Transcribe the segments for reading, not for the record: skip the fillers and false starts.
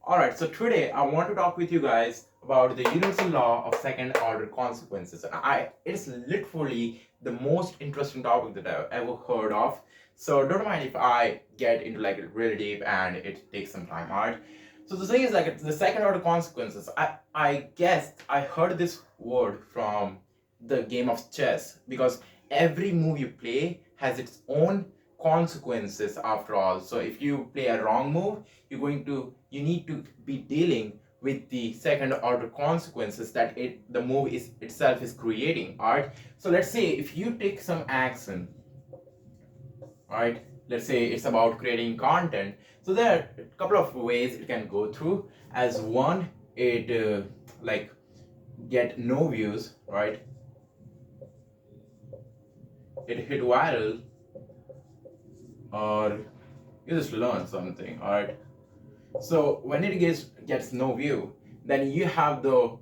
Alright, so today I want to talk with you guys about the universal law of second order consequences. And it's literally the most interesting topic that I've ever heard of. So don't mind if I get into like really deep and it takes some time, alright? So the thing is like the second order consequences. I guess I heard this word from the game of chess because every move you play has its own consequences after all. So if you play a wrong move, you need to be dealing with the second order consequences that the move is itself is creating. All right, so let's say if you take some action, all right, let's say it's about creating content. So there are a couple of ways it can go through. As one, it like get no views, right? It hit viral, or you just learn something. All right, so when it gets no view, then you have the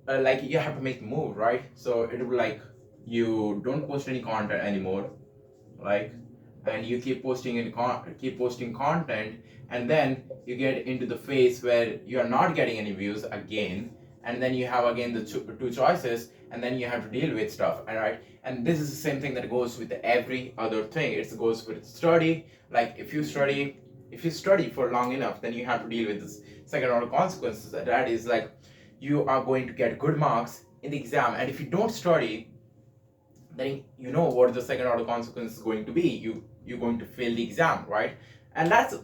like you have to make the move, right? So it will be like you don't post any content anymore, like, and you keep posting content, and then you get into the phase where you are not getting any views again, and then you have again the two choices, and then you have to deal with stuff, all right? And this is the same thing that goes with every other thing. It goes with study. Like if you study for long enough, then you have to deal with this second order consequences. That is like you are going to get good marks in the exam, and if you don't study, then you know what the second order consequence is going to be. You're going to fail the exam, right? And that's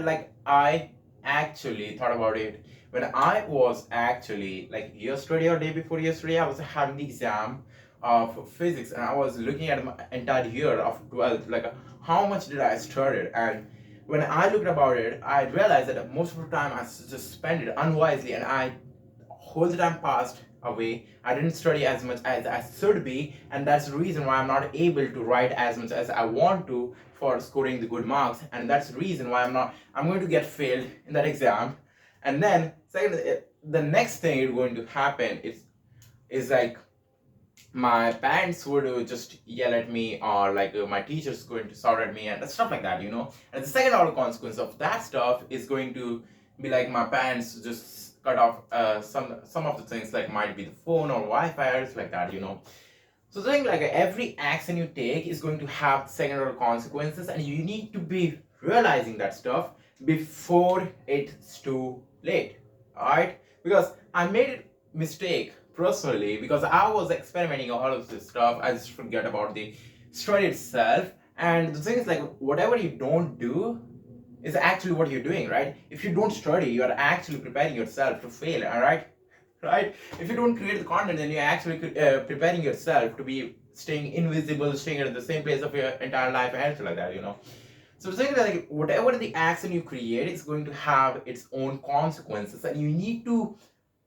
like I actually thought about it when I was actually like yesterday or day before yesterday. I was having the exam of physics, and I was looking at my entire year of 12th, like how much did I study. And when I looked about it, I realized that most of the time I just spent it unwisely, and I whole the time passed away. I didn't study as much as I should be, and that's the reason why I'm not able to write as much as I want to for scoring the good marks, and that's the reason why I'm going to get failed in that exam. And then second, the next thing is going to happen is like my parents would just yell at me, or like my teachers going to shout at me and stuff like that, you know. And the second order consequence of that stuff is going to be like my parents just cut off some of the things, like might be the phone or Wi-Fi or like that, you know. So the thing, like every action you take is going to have second order consequences, and you need to be realizing that stuff before it's too late. Alright? Because I made a mistake personally because I was experimenting all of this stuff. I just forget about the study itself. And the thing is, like, whatever you don't do is actually what you're doing, right? If you don't study, you are actually preparing yourself to fail, all right? Right? If you don't create the content, then you're actually preparing yourself to be staying invisible, staying at the same place of your entire life, and everything like that, you know. So the thing is, like, whatever the action you create is going to have its own consequences, and you need to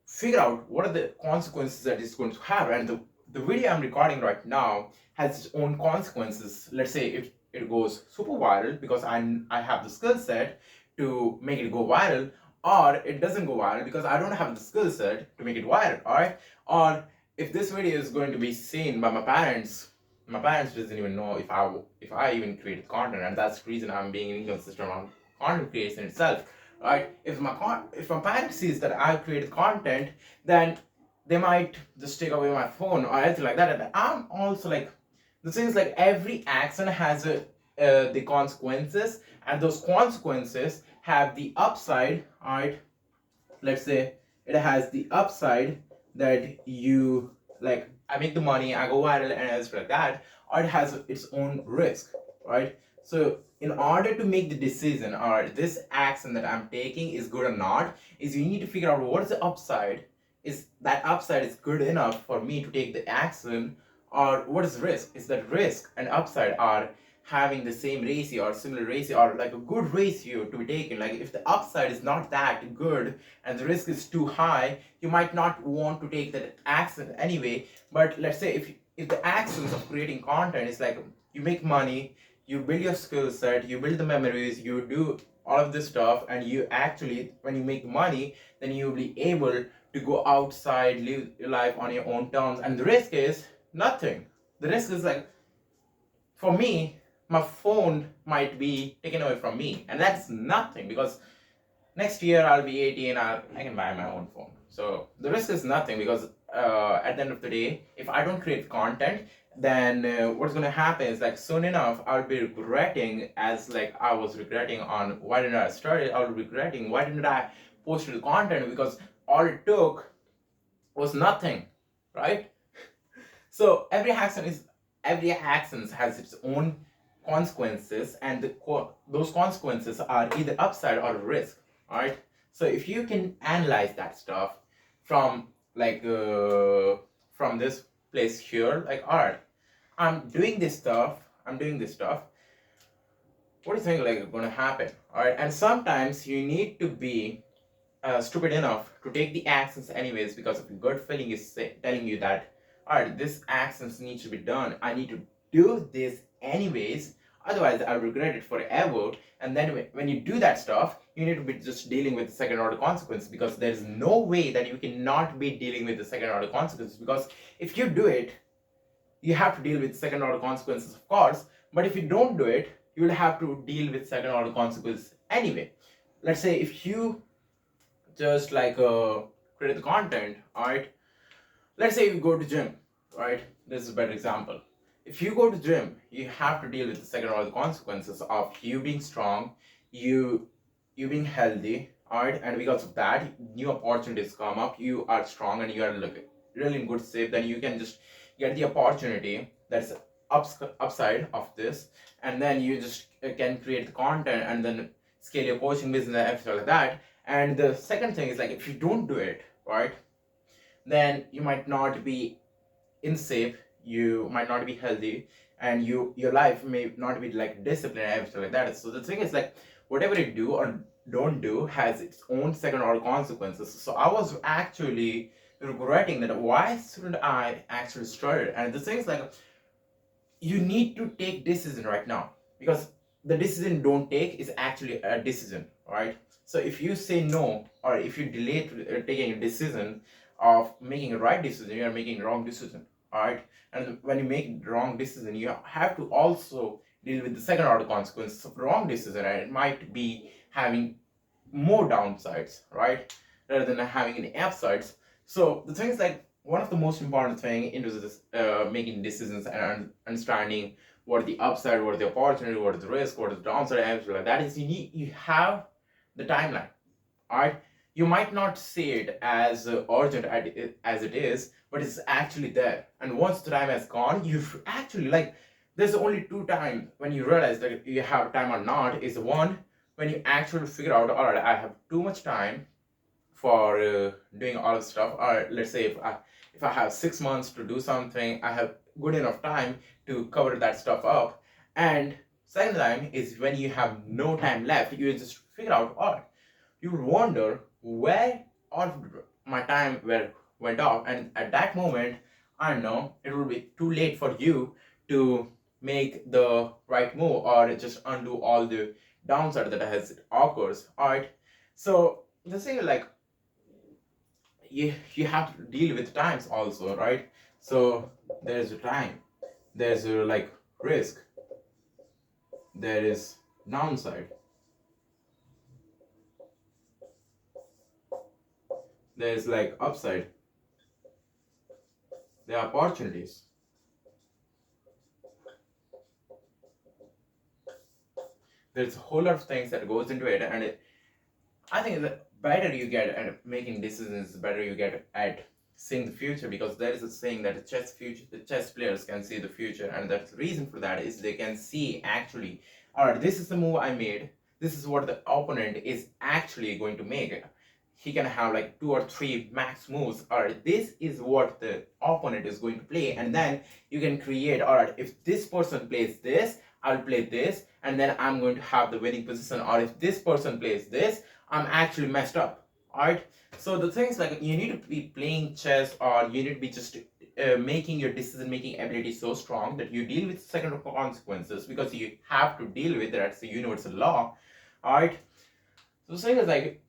figure out what are the consequences that it's going to have. And the video I'm recording right now has its own consequences. Let's say if it goes super viral because I have the skill set to make it go viral, or it doesn't go viral because I don't have the skill set to make it viral, all right? Or if this video is going to be seen by my parents doesn't even know if I even create content, and that's the reason I'm being inconsistent on content creation itself, right? If my parents sees that I created content, then they might just take away my phone or anything like that. And I'm also like, the thing is, like, every action has the consequences, and those consequences have the upside, right? Let's say it has the upside that you, like, I make the money, I go viral, and it's like that, or it has its own risk, right? So in order to make the decision, or this action that I'm taking is good or not, is you need to figure out what is the upside. Is that upside is good enough for me to take the action, or what is risk? Is that risk and upside are having the same ratio or similar ratio, or like a good ratio to be taken? Like if the upside is not that good and the risk is too high, you might not want to take that action anyway. But let's say if the actions of creating content is like you make money, you build your skill set, you build the memories, you do all of this stuff, and you actually, when you make money, then you'll be able to go outside, live your life on your own terms, and the risk is nothing. The risk is like, for me, my phone might be taken away from me, and that's nothing because Next year I'll be 18, I can buy my own phone. So the risk is nothing, because at the end of the day, if I don't create content, then what's going to happen is, like, soon enough I'll be regretting, as like I was regretting on why didn't I start it. I'll be regretting why didn't I post the content, because all it took was nothing, right? So every action has its own consequences, and those consequences are either upside or risk, right? So if you can analyze that stuff from, like, from this place here, like, all right, I'm doing this stuff. What do you think, like, going to happen? All right, and sometimes you need to be stupid enough to take the actions anyways, because of your gut feeling is telling you that, all right, this actions needs to be done, I need to do this anyways, otherwise I'll regret it forever. And then when you do that stuff, you need to be just dealing with the second order consequences, because there's no way that you cannot be dealing with the second order consequences, because if you do it, you have to deal with second order consequences, of course, but if you don't do it, you will have to deal with second order consequences anyway. Let's say if you just, like, create the content, all right, let's say you go to gym, right? This is a better example. If you go to gym, you have to deal with the second order consequences of you being strong, you you being healthy, all right, and because of that, new opportunities come up, you are strong and you are, like, really in good shape, then you can just get the opportunity that's upside of this, and then you just can create the content and then scale your coaching business and everything like that. And the second thing is, like, if you don't do it, right, then you might not be in shape, you might not be healthy, and your life may not be, like, disciplined and everything like that. So the thing is, like, whatever you do or don't do has its own second order consequences. So I was actually regretting that, why shouldn't I actually start it? And the thing is, like, you need to take decision right now, because the decision don't take is actually a decision, right? So if you say no, or if you delay taking a decision of making a right decision, you are making a wrong decision, all right? And when you make the wrong decision, you have to also deal with the second order consequences of wrong decision, and it might be having more downsides, right, rather than having any upsides. So the thing is, like, one of the most important thing into this making decisions and understanding what are the upside, what are the opportunity, what is the risk, what is the downside, and everything like that, is you have the timeline, all right? You might not see it as urgent as it is, but it's actually there. And once the time has gone, you actually, like, there's only two times when you realize that you have time or not. Is one, when you actually figure out, all right, I have too much time for doing all this stuff. Or let's say if I have 6 months to do something, I have good enough time to cover that stuff up. And second time is when you have no time left, you just figure out, all right, you will wonder where all of my time went off. And at that moment, I know it will be too late for you to make the right move, or just undo all the downside that has occurs, all right? So the thing is, like, you have to deal with times also, right? So there's a time, there's a, like, risk, there is downside, there's, like, upside, there are opportunities. There's a whole lot of things that goes into it, and I think the better you get at making decisions, the better you get at seeing the future, because there is a saying that the chess players can see the future, and the reason for that is they can see actually, all right, this is the move I made, this is what the opponent is actually going to make. He can have, like, 2 or 3 max moves, or this is what the opponent is going to play, and then you can create, all right, if this person plays this, I'll play this, and then I'm going to have the winning position. Or if this person plays this, I'm actually messed up, all right? So the things, like, you need to be playing chess, or you need to be just making your decision making ability so strong that you deal with second order consequences, because you have to deal with that's the universal law, all right? So the thing is, like,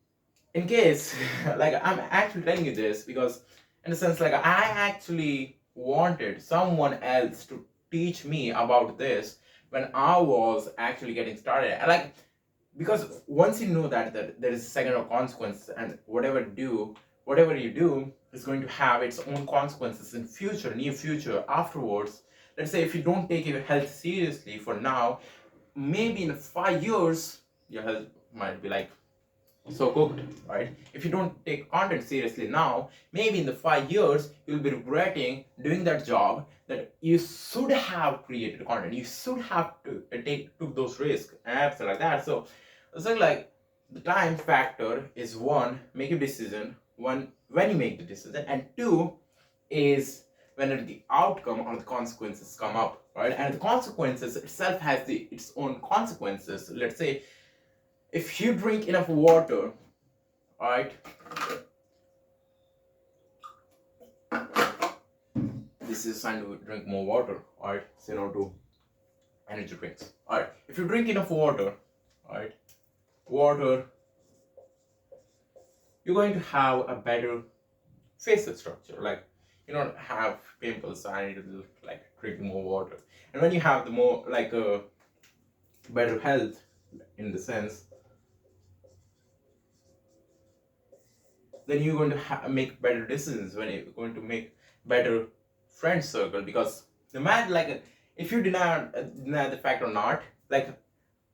in case like, I'm actually telling you this because, in a sense, like, I actually wanted someone else to teach me about this when I was actually getting started. And, like, because once you know that there is a second order consequence, and whatever you do is going to have its own consequences in future, near future, afterwards. Let's say if you don't take your health seriously for now, maybe in 5 years your health might be like so cooked, right? If you don't take content seriously now, maybe in the 5 years you'll be regretting doing that job, that you should have created content, you should have to took those risks and everything like that. So it's like the time factor is one, make a decision, one, when you make the decision, and two is when the outcome or the consequences come up, right? And the consequences itself has its own consequences. Let's say if you drink enough water, right? This is time to drink more water, right? Say no to energy drinks. Alright, if you drink enough water, right? Water, you're going to have a better facial structure. Like, you don't have pimples, so I need to like drink more water. And when you have the more like a better health in the sense, then you're going to make better decisions, when you're going to make better friend circle. Because no matter like if you deny the fact or not, like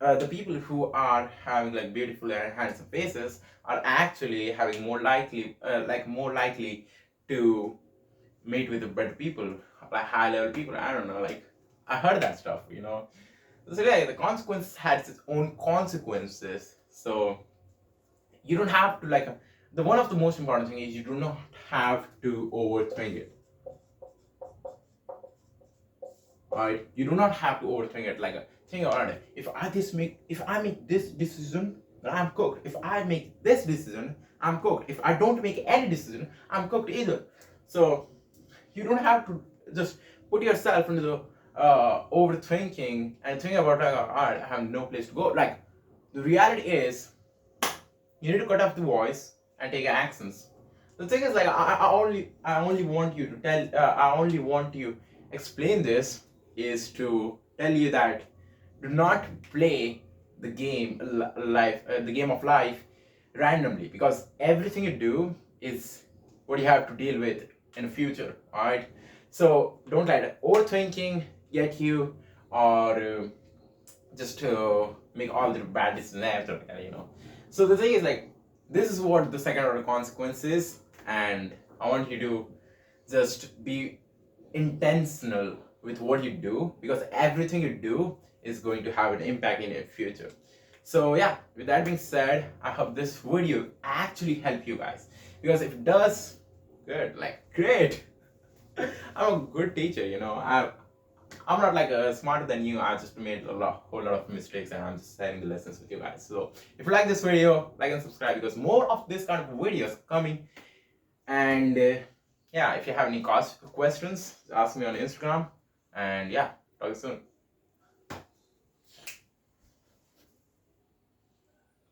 the people who are having like beautiful and handsome faces are actually having more likely to meet with the better people, like high level people. I don't know, like I heard that stuff, you know. So yeah, the consequence has its own consequences. So you don't have to like the one of the most important thing is you do not have to overthink it. Right? You do not have to overthink it. Like think about it. If I make this decision, then I'm cooked. If I make this decision, I'm cooked. If I don't make any decision, I'm cooked either. So you don't have to just put yourself into the overthinking and think about like, alright, I have no place to go. Like the reality is, you need to cut off the voice and take actions. The thing is, like I only want you to tell. I only want you explain this is to tell you that do not play the game the game of life randomly, because everything you do is what you have to deal with in the future. All right. So don't let overthinking get you, or just make all the bad decisions after, you know. So the thing is, like, this is what the second order consequence is, and I want you to just be intentional with what you do, because everything you do is going to have an impact in your future. So yeah, with that being said, I hope this video actually helped you guys, because if it does, good, like great. I'm a good teacher, you know. I'm not like smarter than you. I just made whole lot of mistakes, and I'm just sharing the lessons with you guys. So if you like this video, like and subscribe, because more of this kind of videos coming. And yeah, if you have any questions, ask me on Instagram. And yeah, talk soon.